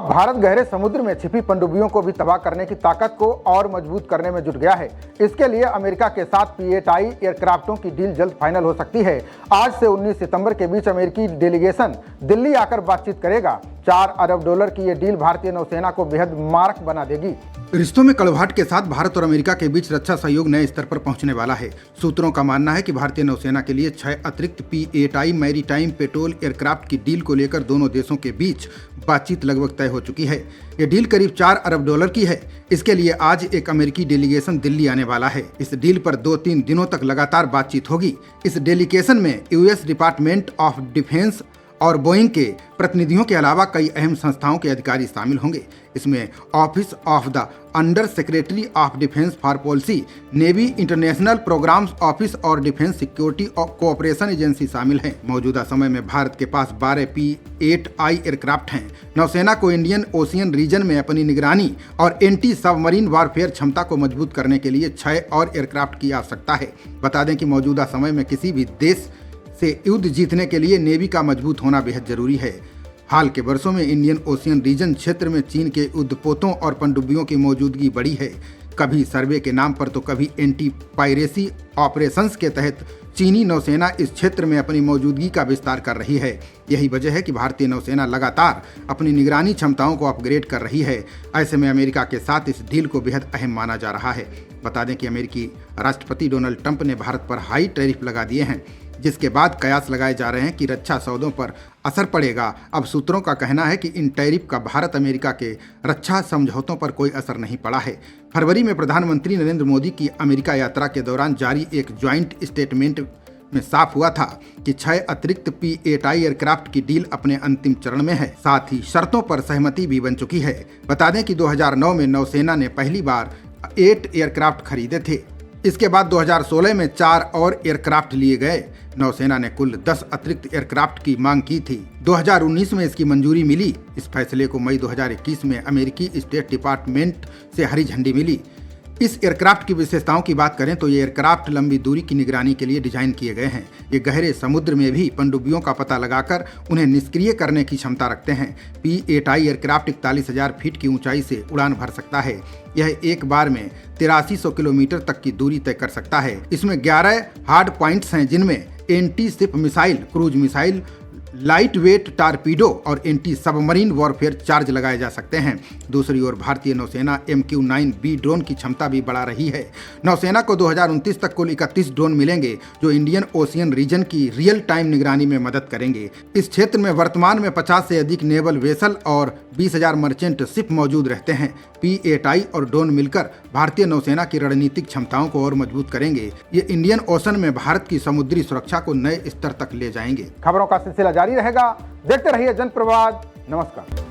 अब भारत गहरे समुद्र में छिपी पनडुब्बियों को भी तबाह करने की ताकत को और मजबूत करने में जुट गया है। इसके लिए अमेरिका के साथ P-8I एयरक्राफ्टों की डील जल्द फाइनल हो सकती है। आज से 19 सितंबर के बीच अमेरिकी डेलीगेशन दिल्ली आकर बातचीत करेगा। $4 अरब की ये डील भारतीय नौसेना को बेहद मार्क बना देगी। रिश्तों में कड़वाहट के साथ भारत और अमेरिका के बीच रक्षा सहयोग नए स्तर पर पहुंचने वाला है। सूत्रों का मानना है कि भारतीय नौसेना के लिए 6 अतिरिक्त P-8I मैरीटाइम पेट्रोल एयरक्राफ्ट की डील को लेकर दोनों देशों के बीच बातचीत लगभग तय हो चुकी है। ये डील करीब $4 अरब की है। इसके लिए आज एक अमेरिकी डेलीगेशन दिल्ली आने वाला है। इस डील पर 2-3 दिनों तक लगातार बातचीत होगी। इस डेलीगेशन में यूएस डिपार्टमेंट ऑफ डिफेंस और बोइंग के प्रतिनिधियों के अलावा कई अहम संस्थाओं के अधिकारी शामिल होंगे। इसमें office of the under secretary of defence for policy, navy international programmes office और डिफेंस सिक्योरिटी कोऑपरेशन एजेंसी शामिल हैं। मौजूदा समय में भारत के पास 12 P-8I एयरक्राफ्ट हैं। नौसेना को इंडियन ओशियन रीजन में अपनी निगरानी और एंटी सबमरीन वारफेयर क्षमता को मजबूत करने के लिए 6 और एयरक्राफ्ट की आवश्यकता है। बता दें कि मौजूदा समय में किसी भी देश से युद्ध जीतने के लिए नेवी का मजबूत होना बेहद जरूरी है। हाल के वर्षों में इंडियन ओशियन रीजन क्षेत्र में चीन के युद्धपोतों और पनडुब्बियों की मौजूदगी बढ़ी है। कभी सर्वे के नाम पर तो कभी एंटी पायरेसी ऑपरेशंस के तहत चीनी नौसेना इस क्षेत्र में अपनी मौजूदगी का विस्तार कर रही है। यही वजह है कि भारतीय नौसेना लगातार अपनी निगरानी क्षमताओं को अपग्रेड कर रही है। ऐसे में अमेरिका के साथ इस डील को बेहद अहम माना जा रहा है। बता दें कि अमेरिकी राष्ट्रपति डोनाल्ड ट्रंप ने भारत पर हाई टैरिफ लगा दिए हैं, जिसके बाद कयास लगाए जा रहे हैं कि रक्षा सौदों पर असर पड़ेगा। अब सूत्रों का कहना है कि इन टैरिफ का भारत अमेरिका के रक्षा समझौतों पर कोई असर नहीं पड़ा है। फरवरी में प्रधानमंत्री नरेंद्र मोदी की अमेरिका यात्रा के दौरान जारी एक ज्वाइंट स्टेटमेंट में साफ हुआ था कि 6 अतिरिक्त P-8I एयरक्राफ्ट की डील अपने अंतिम चरण में है। साथ ही शर्तों पर सहमति भी बन चुकी है। बता दें कि 2009 में नौसेना ने पहली बार 8 एयरक्राफ्ट खरीदे थे। इसके बाद 2016 में 4 और एयरक्राफ्ट लिए गए। नौसेना ने कुल 10 अतिरिक्त एयरक्राफ्ट की मांग की थी। 2019 में इसकी मंजूरी मिली। इस फैसले को मई 2021 में अमेरिकी स्टेट डिपार्टमेंट से हरी झंडी मिली। इस एयरक्राफ्ट की विशेषताओं की बात करें तो ये एयरक्राफ्ट लंबी दूरी की निगरानी के लिए डिजाइन किए गए हैं। ये गहरे समुद्र में भी पनडुब्बियों का पता लगाकर उन्हें निष्क्रिय करने की क्षमता रखते हैं। P-8I एयरक्राफ्ट 41,000 फीट की ऊंचाई से उड़ान भर सकता है। यह एक बार में 8300 किलोमीटर तक की दूरी तय कर सकता है। इसमें 11 हार्ड पॉइंट्स हैं, जिनमें anti ship missile, cruise missile, light weight torpedo और एंटी सबमरीन वॉरफेयर चार्ज लगाए जा सकते हैं। दूसरी ओर भारतीय नौसेना MQ-9B ड्रोन की क्षमता भी बढ़ा रही है। नौसेना को 2029 तक कुल 31 ड्रोन मिलेंगे, जो इंडियन ओशियन रीजन की रियल टाइम निगरानी में मदद करेंगे। इस क्षेत्र में वर्तमान में 50 से अधिक नेवल वेसल और 20,000 मर्चेंट शिप मौजूद रहते हैं। P-8I और ड्रोन मिलकर भारतीय नौसेना की रणनीतिक क्षमताओं को और मजबूत करेंगे। ये इंडियन ओशन में भारत की समुद्री सुरक्षा को नए स्तर तक ले जाएंगे। खबरों का सिलसिला जारी रहेगा। देखते रहिए जनप्रवाद। नमस्कार।